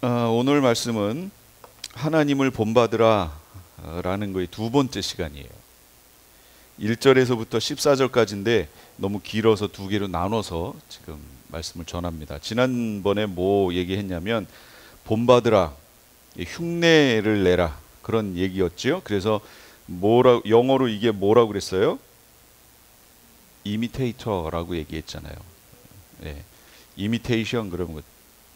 오늘 말씀은 하나님을 본받으라 라는 거의 두 번째 시간이에요. 1절에서부터 14절까지인데 너무 길어서 두 개로 나눠서 지금 말씀을 전합니다. 지난번에 뭐 얘기했냐면 본받으라, 흉내를 내라 그런 얘기였죠. 그래서 영어로 이게 뭐라고 그랬어요? 이미테이터라고 얘기했잖아요. 네. 이미테이션 그런 거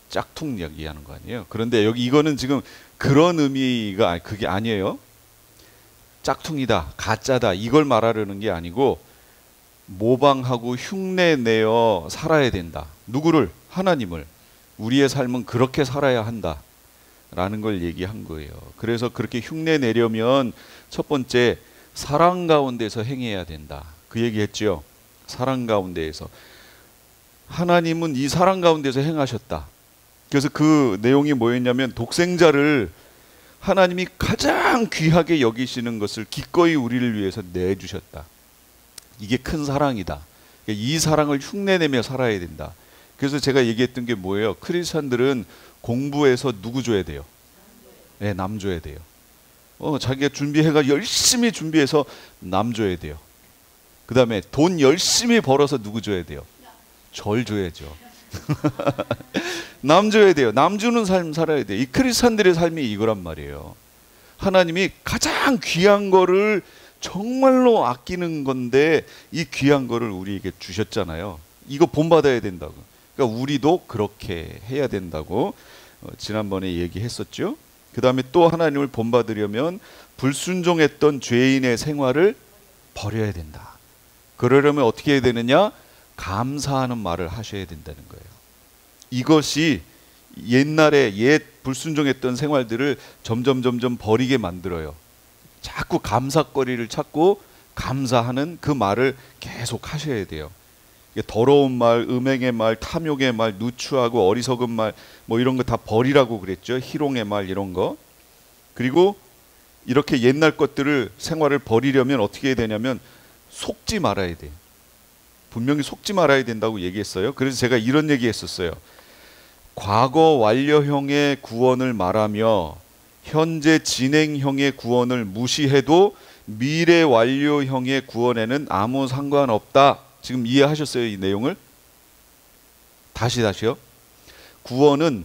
짝퉁 얘기하는 거 아니에요? 그런데 여기 이거는 지금 그런 의미가 그게 아니에요. 짝퉁이다, 가짜다 이걸 말하려는 게 아니고 모방하고 흉내내어 살아야 된다. 누구를? 하나님을. 우리의 삶은 그렇게 살아야 한다 라는 걸 얘기한 거예요. 그래서 그렇게 흉내내려면 첫 번째 사랑 가운데서 행해야 된다. 그 얘기했죠. 사랑 가운데에서. 하나님은 이 사랑 가운데서 행하셨다. 그래서 그 내용이 뭐였냐면 독생자를 하나님이 가장 귀하게 여기시는 것을 기꺼이 우리를 위해서 내주셨다. 이게 큰 사랑이다. 이 사랑을 흉내내며 살아야 된다. 그래서 제가 얘기했던 게 뭐예요? 크리스찬들은 공부해서 누구 줘야 돼요? 네, 남 줘야 돼요. 자기가 준비해가 열심히 준비해서 남 줘야 돼요. 그 다음에 돈 열심히 벌어서 누구 줘야 돼요? 절 줘야죠. 남 줘야 돼요. 남 주는 삶 살아야 돼요. 이 크리스찬들의 삶이 이거란 말이에요. 하나님이 가장 귀한 거를 정말로 아끼는 건데 이 귀한 거를 우리에게 주셨잖아요. 이거 본받아야 된다고. 그러니까 우리도 그렇게 해야 된다고 지난번에 얘기했었죠. 그 다음에 또 하나님을 본받으려면 불순종했던 죄인의 생활을 버려야 된다. 그러려면 어떻게 해야 되느냐? 감사하는 말을 하셔야 된다는 거예요. 이것이 옛날에 옛 불순종했던 생활들을 점점 버리게 만들어요. 자꾸 감사거리를 찾고 감사하는 그 말을 계속 하셔야 돼요. 더러운 말, 음행의 말, 탐욕의 말, 누추하고 어리석은 말 뭐 이런 거 다 버리라고 그랬죠. 희롱의 말 이런 거. 그리고 이렇게 옛날 것들을 생활을 버리려면 어떻게 해야 되냐면 속지 말아야 돼요. 분명히 속지 말아야 된다고 얘기했어요. 그래서 제가 이런 얘기 했었어요. 과거 완료형의 구원을 말하며 현재 진행형의 구원을 무시해도 미래 완료형의 구원에는 아무 상관없다. 지금 이해하셨어요? 이 내용을? 다시요. 구원은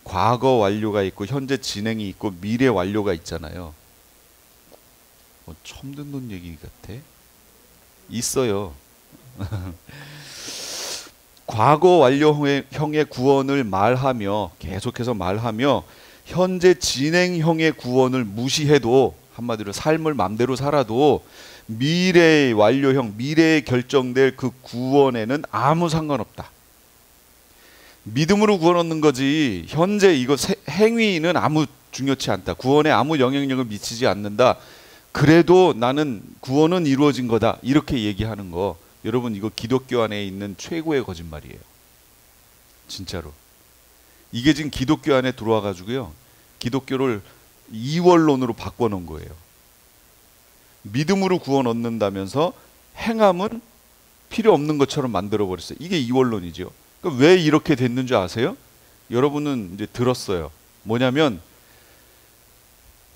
과거 완료가 있고 현재 진행이 있고 미래 완료가 있잖아요. 처음 듣는 얘기 같아? 있어요. 과거 완료형의 구원을 말하며 계속해서 말하며 현재 진행형의 구원을 무시해도 한마디로 삶을 맘대로 살아도 미래의 완료형, 미래에 결정될 그 구원에는 아무 상관없다. 믿음으로 구원 얻는 거지 현재 이거 행위는 아무 중요치 않다. 구원에 아무 영향력을 미치지 않는다. 그래도 나는 구원은 이루어진 거다. 이렇게 얘기하는 거 여러분 이거 기독교 안에 있는 최고의 거짓말이에요. 진짜로. 이게 지금 기독교 안에 들어와 가지고요. 기독교를 이원론으로 바꿔놓은 거예요. 믿음으로 구원 얻는다면서 행함은 필요 없는 것처럼 만들어버렸어요. 이게 이원론이죠. 그러니까 왜 이렇게 됐는 줄 아세요? 여러분은 이제 들었어요. 뭐냐면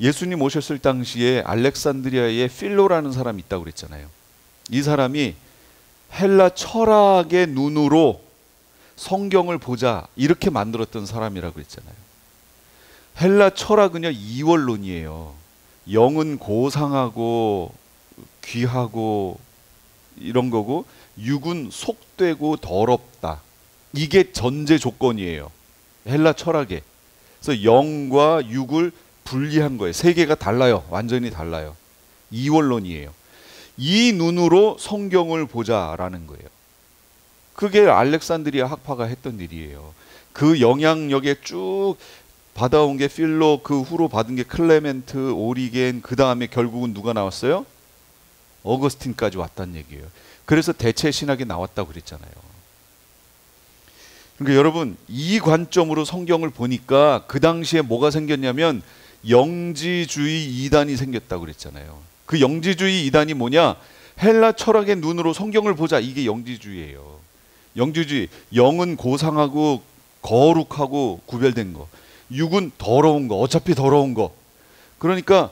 예수님 오셨을 당시에 알렉산드리아에 필로라는 사람이 있다고 그랬잖아요. 이 사람이 헬라 철학의 눈으로 성경을 보자 이렇게 만들었던 사람이라고 그랬잖아요. 헬라 철학은요 이원론이에요. 영은 고상하고 귀하고 이런 거고 육은 속되고 더럽다. 이게 전제 조건이에요. 헬라 철학에. 그래서 영과 육을 분리한 거예요. 세 개가 달라요. 완전히 달라요. 이원론이에요. 이 눈으로 성경을 보자라는 거예요. 그게 알렉산드리아 학파가 했던 일이에요. 그 영향력에 쭉 받아온 게 필로, 그 후로 받은 게 클레멘트, 오리겐, 그 다음에 결국은 누가 나왔어요? 어거스틴까지 왔다는 얘기예요. 그래서 대체 신학이 나왔다고 그랬잖아요. 그러니까 여러분 이 관점으로 성경을 보니까 그 당시에 뭐가 생겼냐면 영지주의 이단이 생겼다고 그랬잖아요. 그 영지주의 이단이 뭐냐? 헬라 철학의 눈으로 성경을 보자. 이게 영지주의예요. 영지주의. 영은 고상하고 거룩하고 구별된 거. 육은 더러운 거, 어차피 더러운 거. 그러니까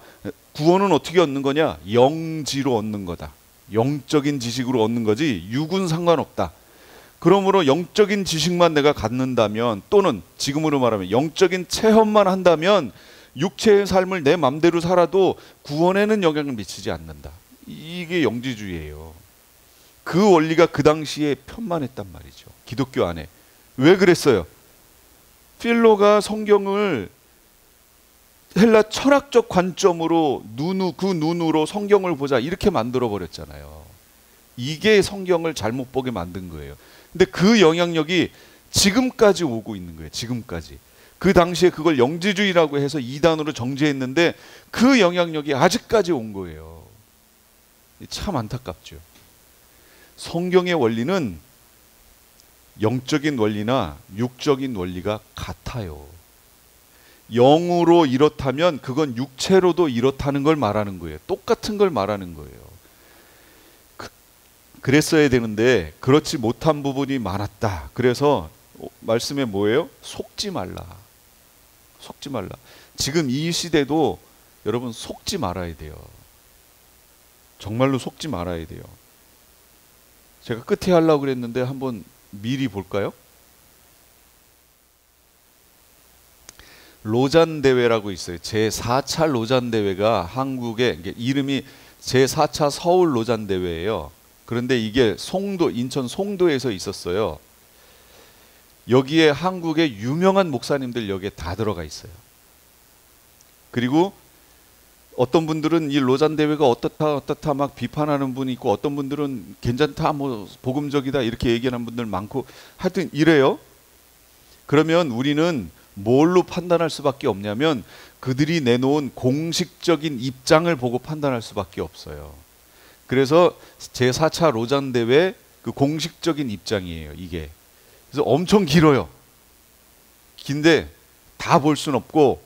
구원은 어떻게 얻는 거냐? 영지로 얻는 거다. 영적인 지식으로 얻는 거지 육은 상관없다. 그러므로 영적인 지식만 내가 갖는다면, 또는 지금으로 말하면 영적인 체험만 한다면 육체의 삶을 내 맘대로 살아도 구원에는 영향을 미치지 않는다. 이게 영지주의예요. 그 원리가 그 당시에 편만했단 말이죠. 기독교 안에. 왜 그랬어요? 필로가 성경을 헬라 철학적 관점으로 그 눈으로 성경을 보자 이렇게 만들어 버렸잖아요. 이게 성경을 잘못 보게 만든 거예요. 근데 그 영향력이 지금까지 오고 있는 거예요. 지금까지. 그 당시에 그걸 영지주의라고 해서 이단으로 정죄했는데 그 영향력이 아직까지 온 거예요. 참 안타깝죠. 성경의 원리는 영적인 원리나 육적인 원리가 같아요. 영으로 이렇다면 그건 육체로도 이렇다는 걸 말하는 거예요. 똑같은 걸 말하는 거예요. 그랬어야 되는데 그렇지 못한 부분이 많았다. 그래서 말씀에 뭐예요? 속지 말라. 속지 말라. 지금 이 시대도 여러분 속지 말아야 돼요. 정말로 속지 말아야 돼요. 제가 끝에 하려고 그랬는데 한번 미리 볼까요? 로잔 대회라고 있어요. 제4차 로잔 대회가 한국에, 이름이 제4차 서울 로잔 대회예요. 그런데 이게 인천 송도에서 있었어요. 여기에 한국의 유명한 목사님들 여기에 다 들어가 있어요. 그리고 어떤 분들은 이 로잔 대회가 어떻다 막 비판하는 분이 있고, 어떤 분들은 괜찮다, 뭐 복음적이다 이렇게 얘기하는 분들 많고, 하여튼 이래요. 그러면 우리는 뭘로 판단할 수밖에 없냐면 그들이 내놓은 공식적인 입장을 보고 판단할 수밖에 없어요. 그래서 제4차 로잔 대회 그 공식적인 입장이에요, 이게. 그래서 엄청 길어요. 긴데 다 볼 수는 없고,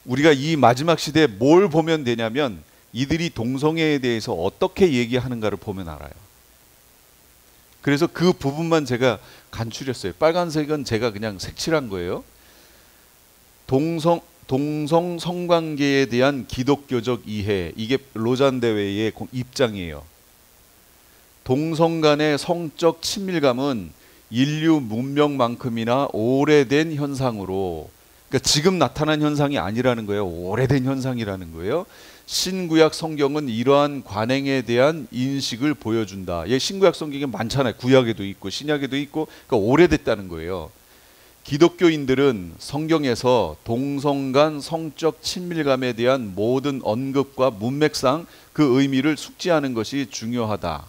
우리가 이 마지막 시대에 뭘 보면 되냐면 이들이 동성애에 대해서 어떻게 얘기하는가를 보면 알아요. 그래서 그 부분만 제가 간추렸어요. 빨간색은 제가 그냥 색칠한 거예요. 동성 성관계에 대한 기독교적 이해, 이게 로잔 대회의 입장이에요. 동성 간의 성적 친밀감은 인류 문명만큼이나 오래된 현상으로, 그러니까 지금 나타난 현상이 아니라는 거예요. 오래된 현상이라는 거예요. 신구약 성경은 이러한 관행에 대한 인식을 보여준다. 신구약 성경이 많잖아요. 구약에도 있고 신약에도 있고, 그러니까 오래됐다는 거예요. 기독교인들은 성경에서 동성 간 성적 친밀감에 대한 모든 언급과 문맥상 그 의미를 숙지하는 것이 중요하다.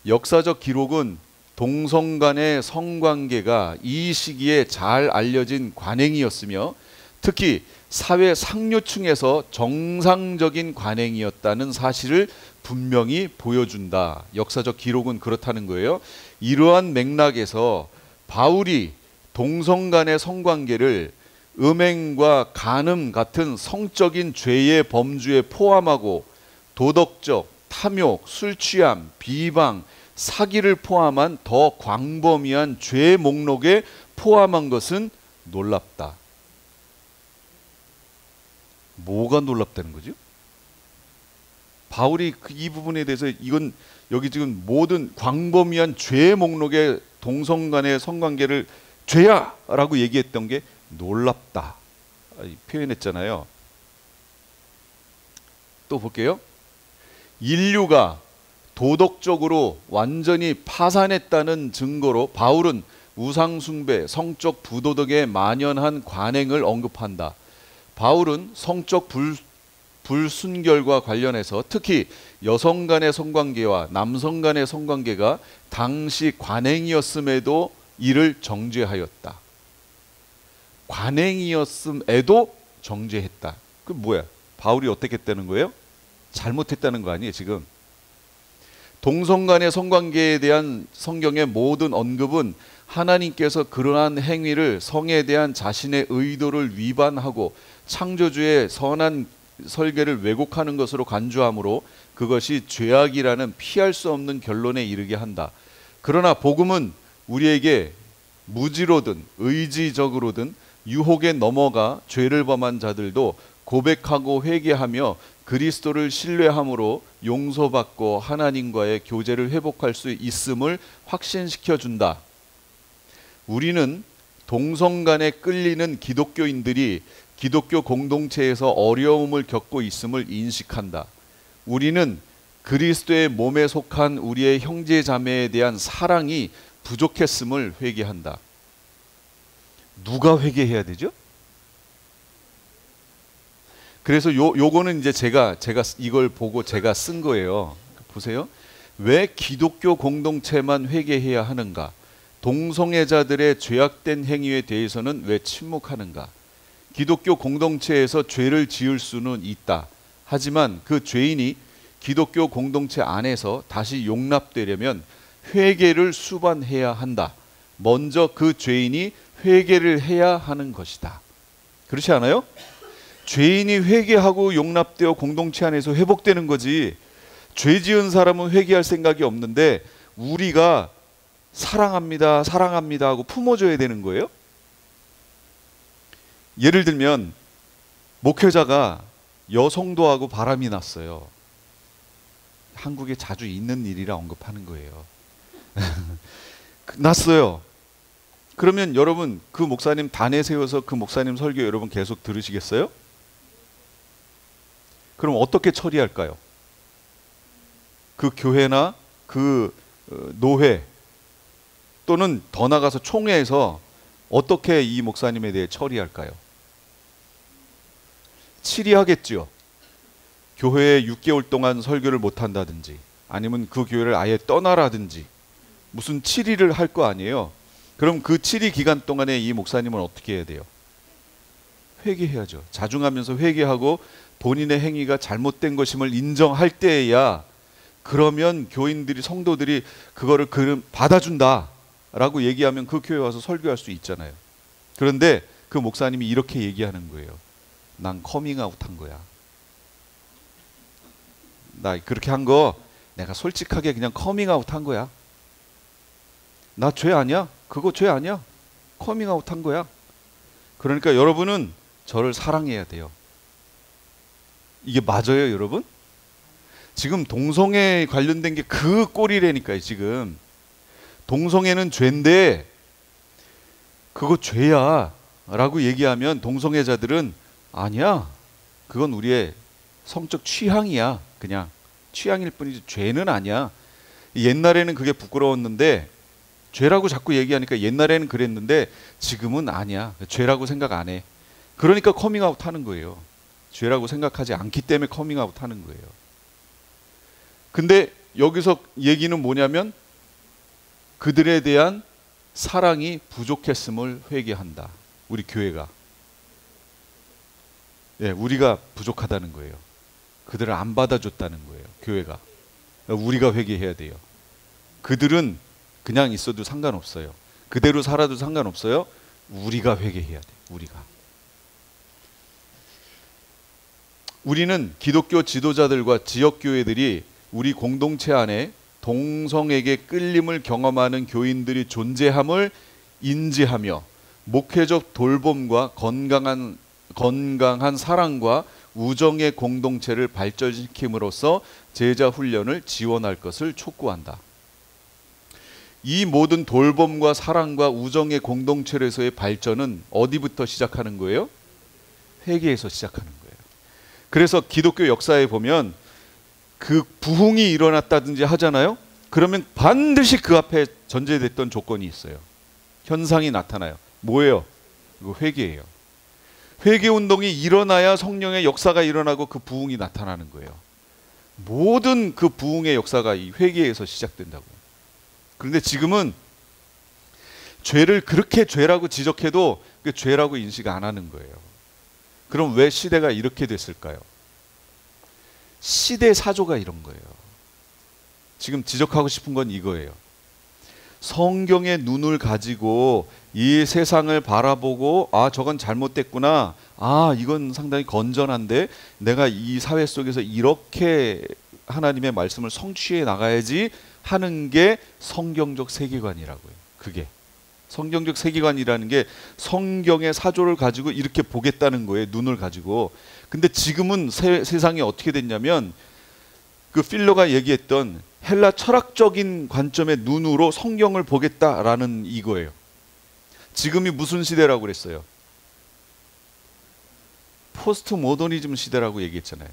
역사적 기록은 동성 간의 성관계가 이 시기에 잘 알려진 관행이었으며 특히 사회 상류층에서 정상적인 관행이었다는 사실을 분명히 보여준다. 역사적 기록은 그렇다는 거예요. 이러한 맥락에서 바울이 동성 간의 성관계를 음행과 간음 같은 성적인 죄의 범주에 포함하고 도덕적, 탐욕, 술 취함, 비방, 사기를 포함한 더 광범위한 죄 목록에 포함한 것은 놀랍다. 뭐가 놀랍다는 거죠? 바울이 이 부분에 대해서 이건 여기 지금 모든 광범위한 죄 목록에 동성 간의 성관계를 죄야! 라고 얘기했던 게 놀랍다 표현했잖아요. 또 볼게요. 인류가 도덕적으로 완전히 파산했다는 증거로 바울은 우상숭배, 성적 부도덕에 만연한 관행을 언급한다. 바울은 성적 불순결과 관련해서 특히 여성 간의 성관계와 남성 간의 성관계가 당시 관행이었음에도 이를 정죄하였다. 관행이었음에도 정죄했다. 그 뭐야? 바울이 어떻게 했다는 거예요? 잘못했다는 거 아니에요 지금. 동성 간의 성관계에 대한 성경의 모든 언급은 하나님께서 그러한 행위를 성에 대한 자신의 의도를 위반하고 창조주의 선한 설계를 왜곡하는 것으로 간주하므로 그것이 죄악이라는 피할 수 없는 결론에 이르게 한다. 그러나 복음은 우리에게 무지로든 의지적으로든 유혹에 넘어가 죄를 범한 자들도 고백하고 회개하며 그리스도를 신뢰함으로 용서받고 하나님과의 교제를 회복할 수 있음을 확신시켜 준다. 우리는 동성 간에 끌리는 기독교인들이 기독교 공동체에서 어려움을 겪고 있음을 인식한다. 우리는 그리스도의 몸에 속한 우리의 형제 자매에 대한 사랑이 부족했음을 회개한다. 누가 회개해야 되죠? 그래서 요거는 이제 제가 이걸 보고 제가 쓴 거예요. 보세요. 왜 기독교 공동체만 회개해야 하는가? 동성애자들의 죄악된 행위에 대해서는 왜 침묵하는가? 기독교 공동체에서 죄를 지을 수는 있다. 하지만 그 죄인이 기독교 공동체 안에서 다시 용납되려면 회개를 수반해야 한다. 먼저 그 죄인이 회개를 해야 하는 것이다. 그렇지 않아요? 죄인이 회개하고 용납되어 공동체 안에서 회복되는 거지. 죄 지은 사람은 회개할 생각이 없는데 우리가 사랑합니다, 사랑합니다 하고 품어줘야 되는 거예요. 예를 들면 목회자가 여성도하고 바람이 났어요. 한국에 자주 있는 일이라 언급하는 거예요. 났어요. 그러면 여러분 그 목사님 단에 세워서 그 목사님 설교 여러분 계속 들으시겠어요? 그럼 어떻게 처리할까요? 그 교회나 그 노회 또는 더 나가서 총회에서 어떻게 이 목사님에 대해 처리할까요? 치리하겠죠. 교회에 6개월 동안 설교를 못한다든지 아니면 그 교회를 아예 떠나라든지 무슨 치리를 할 거 아니에요. 그럼 그 치리 기간 동안에 이 목사님은 어떻게 해야 돼요? 회개해야죠. 자중하면서 회개하고 본인의 행위가 잘못된 것임을 인정할 때에야 그러면 교인들이 성도들이 그거를 받아준다 라고 얘기하면 그 교회 와서 설교할 수 있잖아요. 그런데 그 목사님이 이렇게 얘기하는 거예요. 난 커밍아웃 한 거야. 나 그렇게 한 거 내가 솔직하게 그냥 커밍아웃 한 거야. 나 죄 아니야. 그거 죄 아니야. 커밍아웃 한 거야. 그러니까 여러분은 저를 사랑해야 돼요. 이게 맞아요, 여러분? 지금 동성애 관련된 게 그 꼴이라니까요, 지금. 동성애는 죄인데 그거 죄야 라고 얘기하면 동성애자들은 아니야. 그건 우리의 성적 취향이야. 그냥 취향일 뿐이지 죄는 아니야. 옛날에는 그게 부끄러웠는데 죄라고 자꾸 얘기하니까 옛날에는 그랬는데 지금은 아니야. 죄라고 생각 안 해. 그러니까 커밍아웃 하는 거예요. 죄라고 생각하지 않기 때문에 커밍아웃 하는 거예요. 근데 여기서 얘기는 뭐냐면 그들에 대한 사랑이 부족했음을 회개한다. 우리 교회가. 예, 우리가 부족하다는 거예요. 그들을 안 받아줬다는 거예요. 교회가. 우리가 회개해야 돼요. 그들은 그냥 있어도 상관없어요. 그대로 살아도 상관없어요. 우리가 회개해야 돼요. 우리는 기독교 지도자들과 지역교회들이 우리 공동체 안에 동성에게 끌림을 경험하는 교인들이 존재함을 인지하며 목회적 돌봄과 건강한 사랑과 우정의 공동체를 발전시킴으로써 제자 훈련을 지원할 것을 촉구한다. 이 모든 돌봄과 사랑과 우정의 공동체에서의 발전은 어디부터 시작하는 거예요? 회개에서 시작하는 거예요. 그래서 기독교 역사에 보면 그 부흥이 일어났다든지 하잖아요. 그러면 반드시 그 앞에 전제됐던 조건이 있어요. 현상이 나타나요. 뭐예요? 이거 회개예요. 회개 운동이 일어나야 성령의 역사가 일어나고 그 부흥이 나타나는 거예요. 모든 그 부흥의 역사가 이 회개에서 시작된다고. 그런데 지금은 죄를 그렇게 죄라고 지적해도 그 죄라고 인식 안 하는 거예요. 그럼 왜 시대가 이렇게 됐을까요? 시대 사조가 이런 거예요. 지금 지적하고 싶은 건 이거예요. 성경의 눈을 가지고 이 세상을 바라보고 아 저건 잘못됐구나. 아 이건 상당히 건전한데 내가 이 사회 속에서 이렇게 하나님의 말씀을 성취해 나가야지 하는 게 성경적 세계관이라고요. 그게 성경적 세계관이라는 게 성경의 사조를 가지고 이렇게 보겠다는 거예요. 눈을 가지고. 근데 지금은 세상이 어떻게 됐냐면 그 필러가 얘기했던 헬라 철학적인 관점의 눈으로 성경을 보겠다라는 이거예요. 지금이 무슨 시대라고 그랬어요? 포스트 모더니즘 시대라고 얘기했잖아요.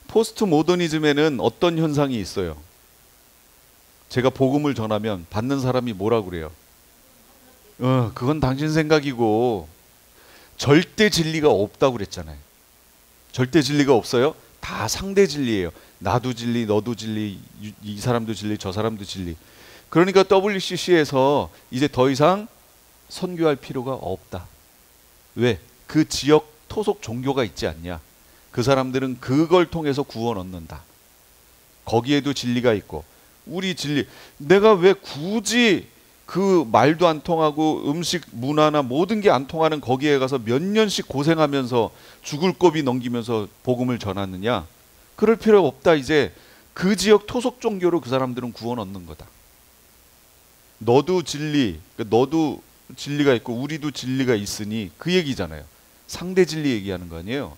포스트 모더니즘에는 어떤 현상이 있어요? 제가 복음을 전하면 받는 사람이 뭐라고 그래요? 그건 당신 생각이고 절대 진리가 없다고 그랬잖아요. 절대 진리가 없어요? 다 상대 진리예요. 나도 진리, 너도 진리, 이 사람도 진리, 저 사람도 진리. 그러니까 WCC에서 이제 더 이상 선교할 필요가 없다. 왜? 그 지역 토속 종교가 있지 않냐? 그 사람들은 그걸 통해서 구원 얻는다. 거기에도 진리가 있고 우리 진리. 내가 왜 굳이 그 말도 안 통하고 음식 문화나 모든 게 안 통하는 거기에 가서 몇 년씩 고생하면서 죽을 고비 넘기면서 복음을 전하느냐? 그럴 필요가 없다. 이제 그 지역 토속 종교로 그 사람들은 구원 얻는 거다. 너도 진리, 너도 진리가 있고 우리도 진리가 있으니 그 얘기잖아요. 상대 진리 얘기하는 거 아니에요.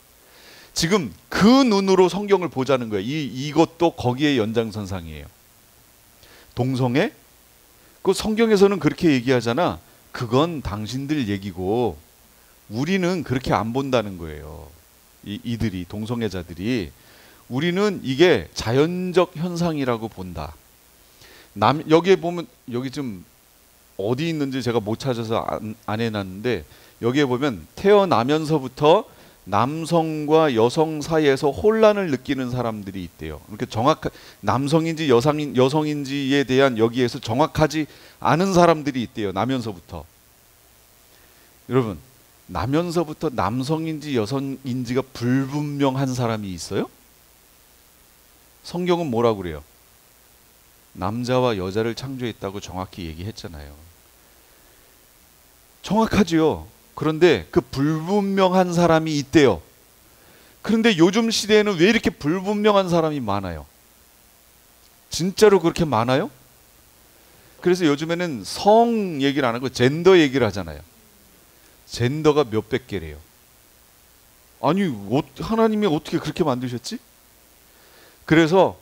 지금 그 눈으로 성경을 보자는 거예요. 이것도 거기에 연장선상이에요. 동성애? 그 성경에서는 그렇게 얘기하잖아. 그건 당신들 얘기고 우리는 그렇게 안 본다는 거예요. 이들이 동성애자들이 우리는 이게 자연적 현상이라고 본다. 여기에 보면 여기 좀 어디 있는지 제가 못 찾아서 안 해놨는데 여기에 보면 태어나면서부터 남성과 여성 사이에서 혼란을 느끼는 사람들이 있대요. 이렇게 남성인지 여성인지에 대한 여기에서 정확하지 않은 사람들이 있대요. 나면서부터. 여러분, 나면서부터 남성인지 여성인지가 불분명한 사람이 있어요? 성경은 뭐라고 그래요? 남자와 여자를 창조했다고 정확히 얘기했잖아요. 정확하지요. 그런데 그 불분명한 사람이 있대요. 그런데 요즘 시대에는 왜 이렇게 불분명한 사람이 많아요? 진짜로 그렇게 많아요? 그래서 요즘에는 성 얘기를 안 하고 젠더 얘기를 하잖아요. 젠더가 몇백 개래요. 아니, 하나님이 어떻게 그렇게 만드셨지? 그래서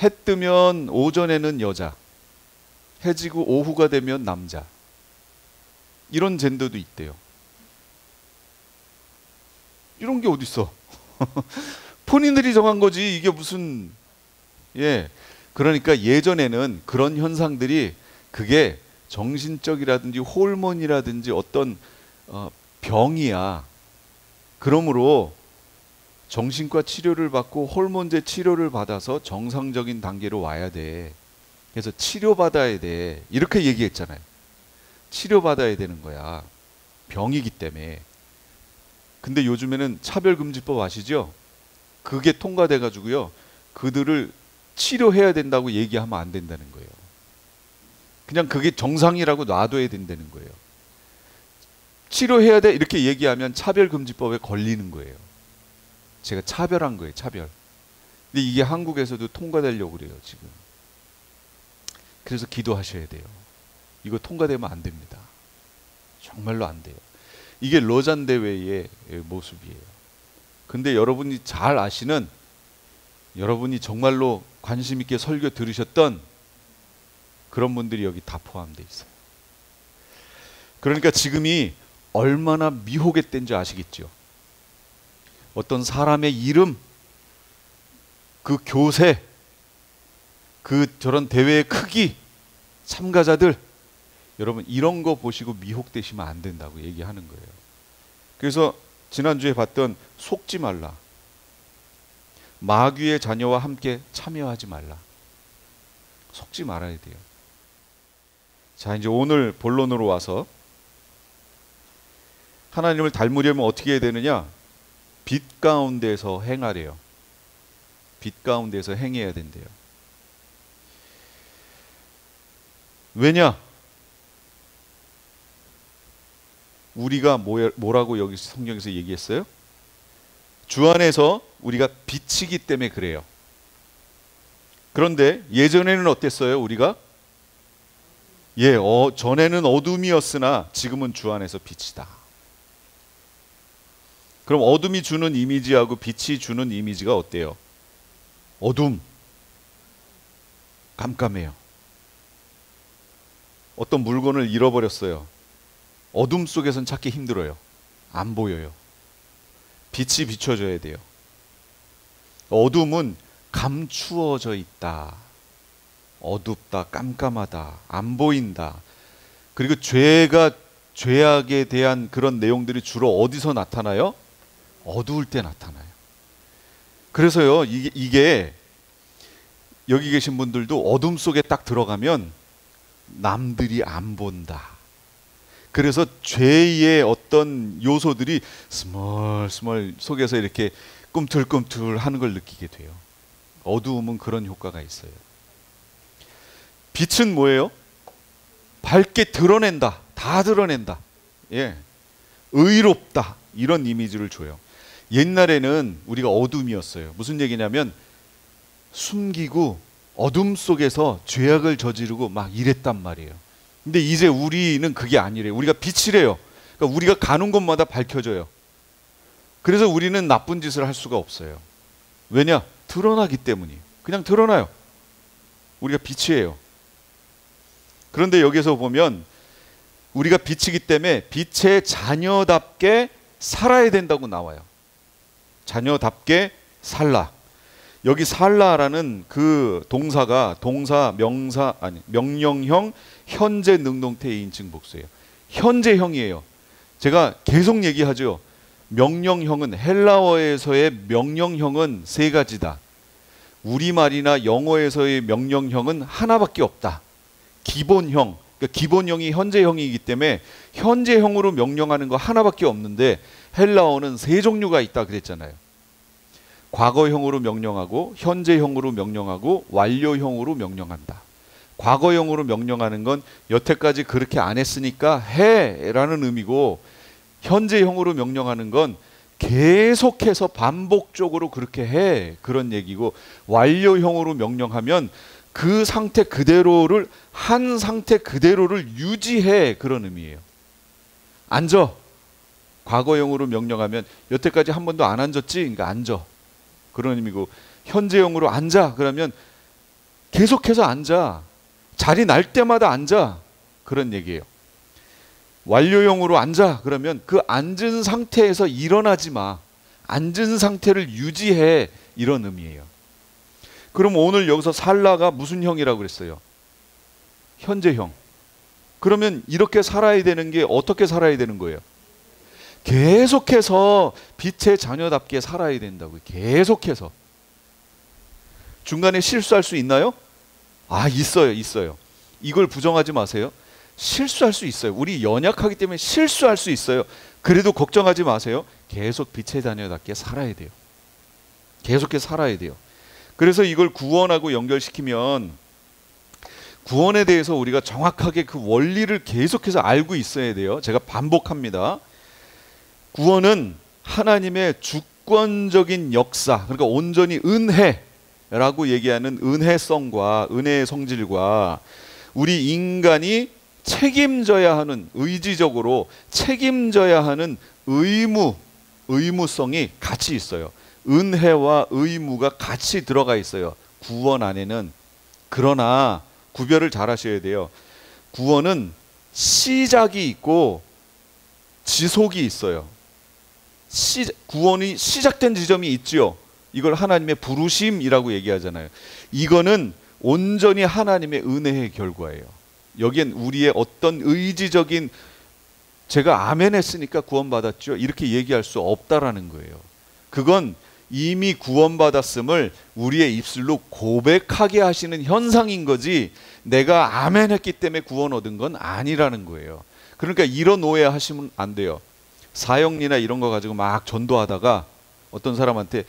해 뜨면 오전에는 여자, 해 지고 오후가 되면 남자. 이런 젠더도 있대요. 이런 게 어딨어? 본인들이 정한 거지. 이게 무슨. 그러니까 예전에는 그런 현상들이 그게 정신적이라든지 호르몬이라든지 어떤 병이야. 그러므로 정신과 치료를 받고 호르몬제 치료를 받아서 정상적인 단계로 와야 돼. 그래서 치료받아야 돼. 이렇게 얘기했잖아요. 치료받아야 되는 거야. 병이기 때문에. 근데 요즘에는 차별금지법 아시죠? 그게 통과돼 가지고요. 그들을 치료해야 된다고 얘기하면 안 된다는 거예요. 그냥 그게 정상이라고 놔둬야 된다는 거예요. 치료해야 돼 이렇게 얘기하면 차별금지법에 걸리는 거예요. 제가 차별한 거예요. 차별. 근데 이게 한국에서도 통과되려고 그래요. 지금. 그래서 기도하셔야 돼요. 이거 통과되면 안 됩니다. 정말로 안 돼요. 이게 로잔 대회의 모습이에요. 근데 여러분이 잘 아시는, 여러분이 정말로 관심 있게 설교 들으셨던 그런 분들이 여기 다 포함되어 있어요. 그러니까 지금이 얼마나 미혹의 때인지 아시겠죠? 어떤 사람의 이름, 그 교세, 그 저런 대회의 크기, 참가자들, 여러분 이런 거 보시고 미혹되시면 안 된다고 얘기하는 거예요. 그래서 지난주에 봤던 속지 말라, 마귀의 자녀와 함께 참여하지 말라, 속지 말아야 돼요. 자, 이제 오늘 본론으로 와서 하나님을 닮으려면 어떻게 해야 되느냐? 빛 가운데서 행하래요. 빛 가운데서 행해야 된대요. 왜냐? 우리가 뭐라고 여기 성경에서 얘기했어요? 주 안에서 우리가 빛이기 때문에 그래요. 그런데 예전에는 어땠어요? 우리가 예, 전에는 어둠이었으나 지금은 주 안에서 빛이다. 그럼 어둠이 주는 이미지하고 빛이 주는 이미지가 어때요? 어둠, 깜깜해요. 어떤 물건을 잃어버렸어요. 어둠 속에선 찾기 힘들어요. 안 보여요. 빛이 비춰줘야 돼요. 어둠은 감추어져 있다. 어둡다, 깜깜하다, 안 보인다. 그리고 죄악에 대한 그런 내용들이 주로 어디서 나타나요? 어두울 때 나타나요. 그래서요, 이게 여기 계신 분들도 어둠 속에 딱 들어가면 남들이 안 본다. 그래서 죄의 어떤 요소들이 스멀스멀 속에서 이렇게 꿈틀꿈틀 하는 걸 느끼게 돼요. 어두움은 그런 효과가 있어요. 빛은 뭐예요? 밝게 드러낸다. 다 드러낸다. 예, 의롭다. 이런 이미지를 줘요. 옛날에는 우리가 어둠이었어요. 무슨 얘기냐면 숨기고 어둠 속에서 죄악을 저지르고 막 이랬단 말이에요. 근데 이제 우리는 그게 아니래요. 우리가 빛이래요. 그러니까 우리가 가는 곳마다 밝혀져요. 그래서 우리는 나쁜 짓을 할 수가 없어요. 왜냐? 드러나기 때문이에요. 그냥 드러나요. 우리가 빛이에요. 그런데 여기서 보면 우리가 빛이기 때문에 빛의 자녀답게 살아야 된다고 나와요. 자녀답게 살라. 여기 살라라는 그 동사가 명령형 현재 능동태 2인칭 복수예요. 현재형이에요. 제가 계속 얘기하죠. 명령형은 헬라어에서의 명령형은 세 가지다. 우리말이나 영어에서의 명령형은 하나밖에 없다. 기본형, 그러니까 기본형이 현재형이기 때문에 현재형으로 명령하는 거 하나밖에 없는데 헬라어는 세 종류가 있다 그랬잖아요. 과거형으로 명령하고 현재형으로 명령하고 완료형으로 명령한다. 과거형으로 명령하는 건 여태까지 그렇게 안 했으니까 해라는 의미고, 현재형으로 명령하는 건 계속해서 반복적으로 그렇게 해 그런 얘기고, 완료형으로 명령하면 그 상태 그대로를 한 상태 그대로를 유지해 그런 의미예요. 앉아. 과거형으로 명령하면 여태까지 한 번도 안 앉았지? 그러니까 앉아. 그런 의미고, 현재형으로 앉아. 그러면 계속해서 앉아. 자리 날 때마다 앉아. 그런 얘기예요. 완료형으로 앉아. 그러면 그 앉은 상태에서 일어나지 마. 앉은 상태를 유지해. 이런 의미예요. 그럼 오늘 여기서 살라가 무슨 형이라고 그랬어요? 현재형. 그러면 이렇게 살아야 되는 게 어떻게 살아야 되는 거예요? 계속해서 빛의 자녀답게 살아야 된다고요. 계속해서. 중간에 실수할 수 있나요? 있어요. 이걸 부정하지 마세요. 실수할 수 있어요. 우리 연약하기 때문에 실수할 수 있어요. 그래도 걱정하지 마세요. 계속 빛의 자녀답게 살아야 돼요. 계속해서 살아야 돼요. 그래서 이걸 구원하고 연결시키면 구원에 대해서 우리가 정확하게 그 원리를 계속해서 알고 있어야 돼요. 제가 반복합니다. 구원은 하나님의 주권적인 역사, 그러니까 온전히 은혜라고 얘기하는 은혜성과 은혜의 성질과 우리 인간이 책임져야 하는, 의지적으로 책임져야 하는 의무성이 같이 있어요. 은혜와 의무가 같이 들어가 있어요. 구원 안에는. 그러나 구별을 잘 하셔야 돼요. 구원은 시작이 있고 지속이 있어요. 구원이 시작된 지점이 있죠. 이걸 하나님의 부르심이라고 얘기하잖아요. 이거는 온전히 하나님의 은혜의 결과예요. 여기엔 우리의 어떤 의지적인 제가 아멘 했으니까 구원받았죠 이렇게 얘기할 수 없다라는 거예요. 그건 이미 구원받았음을 우리의 입술로 고백하게 하시는 현상인 거지, 내가 아멘 했기 때문에 구원 얻은 건 아니라는 거예요. 그러니까 이런 오해 하시면 안 돼요. 사형리나 이런 거 가지고 막 전도하다가 어떤 사람한테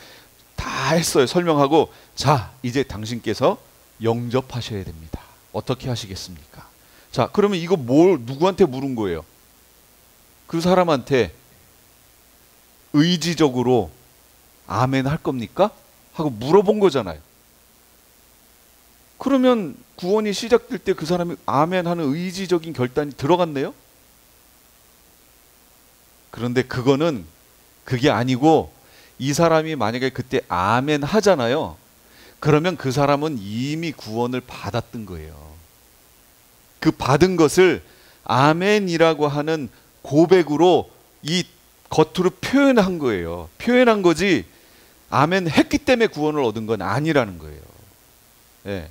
다 했어요. 설명하고, 자 이제 당신께서 영접하셔야 됩니다. 어떻게 하시겠습니까? 자 그러면 이거 누구한테 물은 거예요? 그 사람한테 의지적으로 아멘 할 겁니까? 하고 물어본 거잖아요. 그러면 구원이 시작될 때 그 사람이 아멘 하는 의지적인 결단이 들어갔네요. 그런데 그게 아니고, 이 사람이 만약에 그때 아멘 하잖아요. 그러면 그 사람은 이미 구원을 받았던 거예요. 그 받은 것을 아멘이라고 하는 고백으로 이 겉으로 표현한 거예요. 표현한 거지, 아멘 했기 때문에 구원을 얻은 건 아니라는 거예요. 예.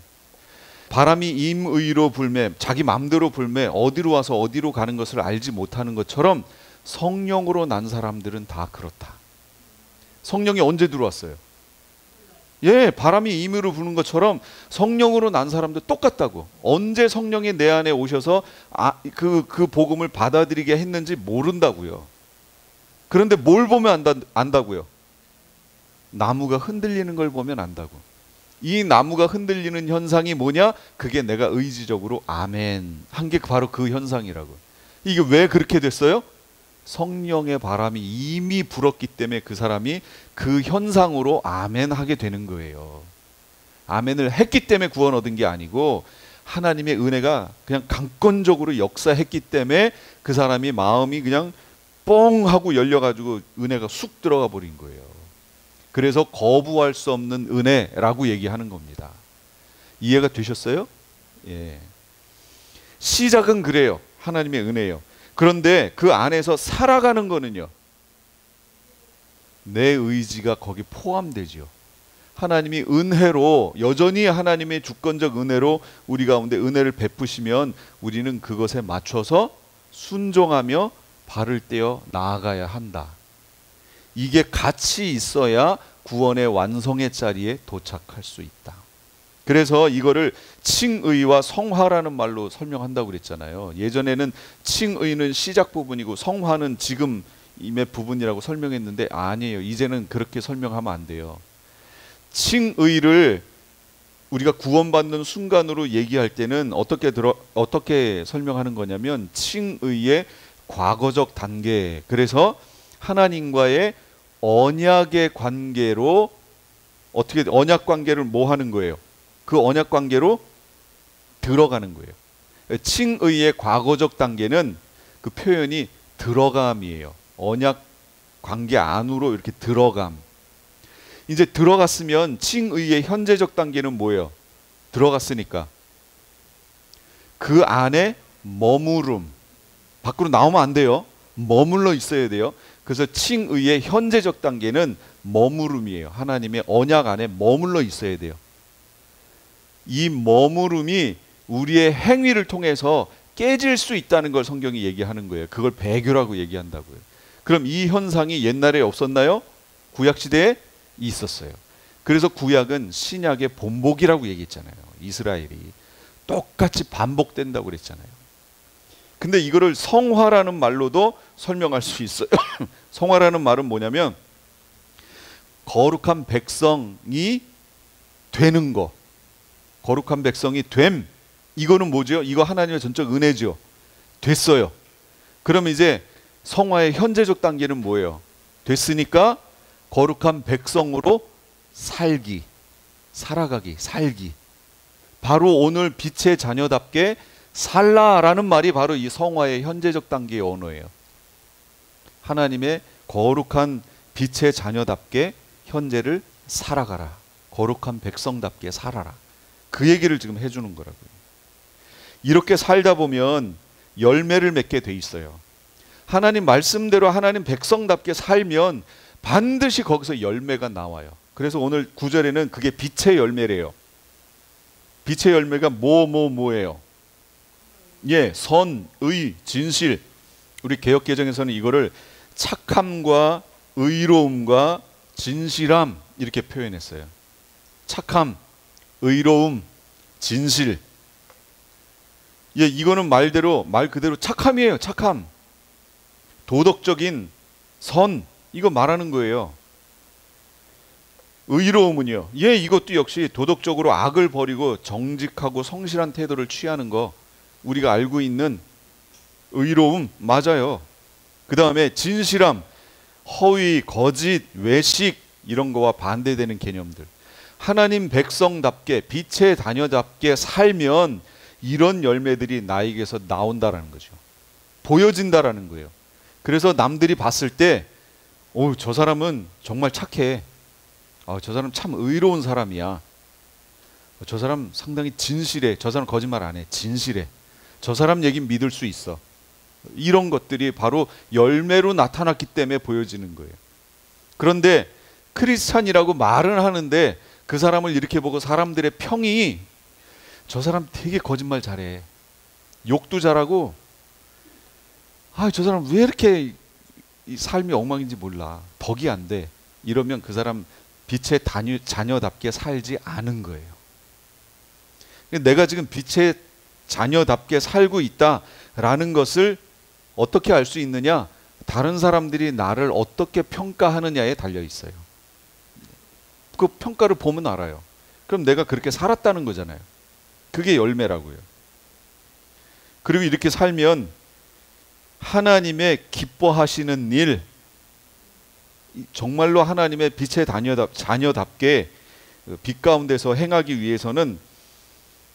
바람이 임의로 불매, 자기 마음대로 불매, 어디로 와서 어디로 가는 것을 알지 못하는 것처럼 성령으로 난 사람들은 다 그렇다. 성령이 언제 들어왔어요? 예, 바람이 임의로 부는 것처럼 성령으로 난 사람도 똑같다고. 언제 성령이 내 안에 오셔서 그 복음을 받아들이게 했는지 모른다고요. 그런데 뭘 보면 안다고요? 나무가 흔들리는 걸 보면 안다고. 이 나무가 흔들리는 현상이 뭐냐? 그게 내가 의지적으로 아멘 한 게 바로 그 현상이라고. 이게 왜 그렇게 됐어요? 성령의 바람이 이미 불었기 때문에 그 사람이 그 현상으로 아멘 하게 되는 거예요. 아멘을 했기 때문에 구원 얻은 게 아니고, 하나님의 은혜가 그냥 강권적으로 역사했기 때문에 그 사람이 마음이 그냥 뻥 하고 열려가지고 은혜가 쑥 들어가 버린 거예요. 그래서 거부할 수 없는 은혜라고 얘기하는 겁니다. 이해가 되셨어요? 예. 시작은 그래요. 하나님의 은혜예요. 그런데 그 안에서 살아가는 거는요, 내 의지가 거기 포함되죠. 하나님이 은혜로, 여전히 하나님의 주권적 은혜로 우리 가운데 은혜를 베푸시면 우리는 그것에 맞춰서 순종하며 발을 떼어 나아가야 한다. 이게 같이 있어야 구원의 완성의 자리에 도착할 수 있다. 그래서 이거를 칭의와 성화라는 말로 설명한다고 그랬잖아요. 예전에는 칭의는 시작 부분이고 성화는 지금임의 부분이라고 설명했는데, 아니에요. 이제는 그렇게 설명하면 안 돼요. 칭의를 우리가 구원받는 순간으로 얘기할 때는 어떻게 설명하는 거냐면, 칭의의 과거적 단계, 그래서 하나님과의 언약의 관계로, 어떻게 언약 관계를 뭐 하는 거예요? 그 언약 관계로 들어가는 거예요. 칭의의 과거적 단계는 그 표현이 들어감이에요. 언약 관계 안으로 이렇게 들어감. 이제 들어갔으면 칭의의 현재적 단계는 뭐예요? 들어갔으니까 그 안에 머무름. 밖으로 나오면 안 돼요. 머물러 있어야 돼요. 그래서 칭의의 현재적 단계는 머무름이에요. 하나님의 언약 안에 머물러 있어야 돼요. 이 머무름이 우리의 행위를 통해서 깨질 수 있다는 걸 성경이 얘기하는 거예요. 그걸 배교라고 얘기한다고요. 그럼 이 현상이 옛날에 없었나요? 구약시대에 있었어요. 그래서 구약은 신약의 본복이라고 얘기했잖아요. 이스라엘이 똑같이 반복된다고 그랬잖아요. 근데 이거를 성화라는 말로도 설명할 수 있어요. 성화라는 말은 뭐냐면, 거룩한 백성이 되는 거. 거룩한 백성이 됨. 이거는 뭐죠? 이거 하나님의 전적 은혜죠. 됐어요. 그럼 이제 성화의 현재적 단계는 뭐예요? 됐으니까 거룩한 백성으로 살기, 살아가기, 살기. 바로 오늘 빛의 자녀답게 살라라는 말이 바로 이 성화의 현재적 단계의 언어예요. 하나님의 거룩한 빛의 자녀답게 현재를 살아가라. 거룩한 백성답게 살아라. 그 얘기를 지금 해주는 거라고요. 이렇게 살다 보면 열매를 맺게 돼 있어요. 하나님 말씀대로 하나님 백성답게 살면 반드시 거기서 열매가 나와요. 그래서 오늘 9절에는 그게 빛의 열매래요. 빛의 열매가 뭐예요? 예, 선, 의, 진실. 우리 개역개정에서는 이거를 착함과 의로움과 진실함 이렇게 표현했어요. 착함, 의로움, 진실. 예, 이거는 말 그대로 착함이에요. 착함. 도덕적인 선, 이거 말하는 거예요. 의로움은요, 예, 이것도 역시 도덕적으로 악을 버리고 정직하고 성실한 태도를 취하는 거, 우리가 알고 있는 의로움 맞아요. 그 다음에 진실함, 허위, 거짓, 외식 이런 거와 반대되는 개념들. 하나님 백성답게 빛의 자녀답게 살면 이런 열매들이 나에게서 나온다라는 거죠. 보여진다라는 거예요. 그래서 남들이 봤을 때 저 사람은 정말 착해. 저 사람 참 의로운 사람이야. 저 사람 상당히 진실해. 저 사람 거짓말 안 해. 진실해. 저 사람 얘기 믿을 수 있어. 이런 것들이 바로 열매로 나타났기 때문에 보여지는 거예요. 그런데 크리스찬이라고 말은 하는데 그 사람을 이렇게 보고 사람들의 평이 저 사람 되게 거짓말 잘해. 욕도 잘하고 저 사람 왜 이렇게 이 삶이 엉망인지 몰라. 덕이 안 돼. 이러면 그 사람 빛의 자녀답게 살지 않은 거예요. 내가 지금 빛의 자녀답게 살고 있다라는 것을 어떻게 알 수 있느냐? 다른 사람들이 나를 어떻게 평가하느냐에 달려 있어요. 그 평가를 보면 알아요. 그럼 내가 그렇게 살았다는 거잖아요. 그게 열매라고요. 그리고 이렇게 살면 하나님의 기뻐하시는 일, 정말로 하나님의 빛의 자녀답게 빛 가운데서 행하기 위해서는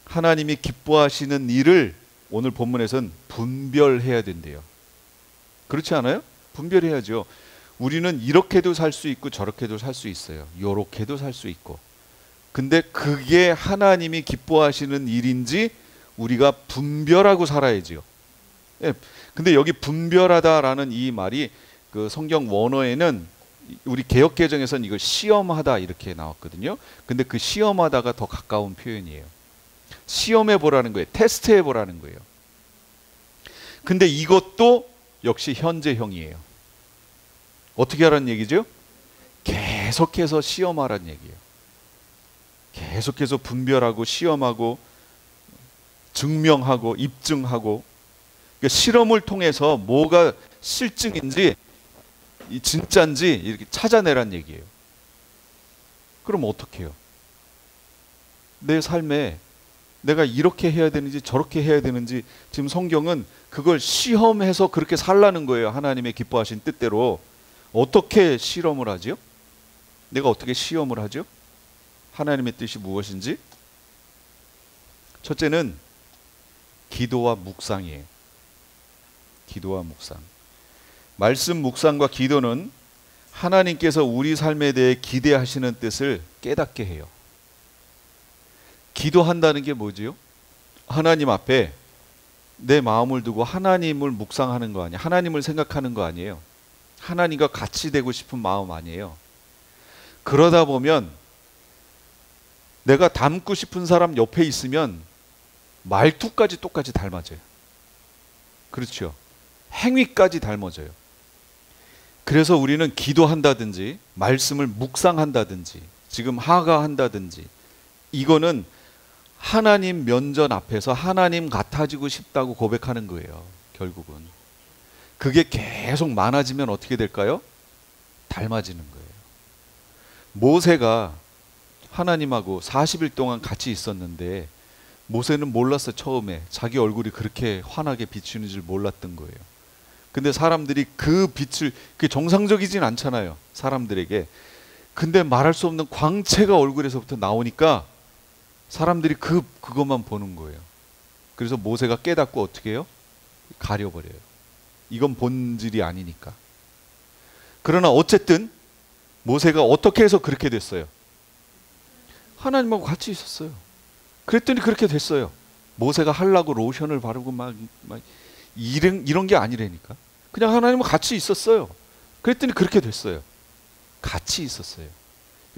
하나님이 기뻐하시는 일을 오늘 본문에서는 분별해야 된대요. 그렇지 않아요? 분별해야죠. 우리는 이렇게도 살 수 있고 저렇게도 살 수 있어요. 요렇게도 살 수 있고. 근데 그게 하나님이 기뻐하시는 일인지 우리가 분별하고 살아야지요. 예. 근데 여기 분별하다라는 이 말이 그 성경 원어에는 우리 개역개정에서는 이걸 시험하다 이렇게 나왔거든요. 근데 그 시험하다가 더 가까운 표현이에요. 시험해 보라는 거예요. 테스트해 보라는 거예요. 근데 이것도 역시 현재형이에요. 어떻게 하라는 얘기죠? 계속해서 시험하라는 얘기예요. 계속해서 분별하고 시험하고 증명하고 입증하고, 그러니까 실험을 통해서 뭐가 실증인지 진짜인지 이렇게 찾아내란 얘기예요. 그럼 어떻게 해요? 내 삶에 내가 이렇게 해야 되는지 저렇게 해야 되는지 지금 성경은 그걸 시험해서 그렇게 살라는 거예요. 하나님의 기뻐하신 뜻대로. 어떻게 실험을 하죠? 내가 어떻게 시험을 하죠? 하나님의 뜻이 무엇인지? 첫째는 기도와 묵상이에요. 기도와 묵상. 말씀 묵상과 기도는 하나님께서 우리 삶에 대해 기대하시는 뜻을 깨닫게 해요. 기도한다는 게 뭐지요? 하나님 앞에 내 마음을 두고 하나님을 묵상하는 거 아니에요. 하나님을 생각하는 거 아니에요. 하나님과 같이 되고 싶은 마음 아니에요. 그러다 보면 내가 닮고 싶은 사람 옆에 있으면 말투까지 똑같이 닮아져요. 그렇죠. 행위까지 닮아져요. 그래서 우리는 기도한다든지 말씀을 묵상한다든지 지금 하가한다든지 이거는 하나님 면전 앞에서 하나님 같아지고 싶다고 고백하는 거예요. 결국은. 그게 계속 많아지면 어떻게 될까요? 닮아지는 거예요. 모세가 하나님하고 40일 동안 같이 있었는데 모세는 몰랐어. 처음에 자기 얼굴이 그렇게 환하게 비추는 줄 몰랐던 거예요. 근데 사람들이 그 빛을, 그게 정상적이진 않잖아요, 사람들에게. 근데 말할 수 없는 광채가 얼굴에서부터 나오니까 사람들이 그것만 보는 거예요. 그래서 모세가 깨닫고 어떻게 해요? 가려버려요. 이건 본질이 아니니까. 그러나 어쨌든 모세가 어떻게 해서 그렇게 됐어요? 하나님하고 같이 있었어요. 그랬더니 그렇게 됐어요. 모세가 하려고 로션을 바르고 막 이런 게 아니라니까. 그냥 하나님과 같이 있었어요. 그랬더니 그렇게 됐어요. 같이 있었어요.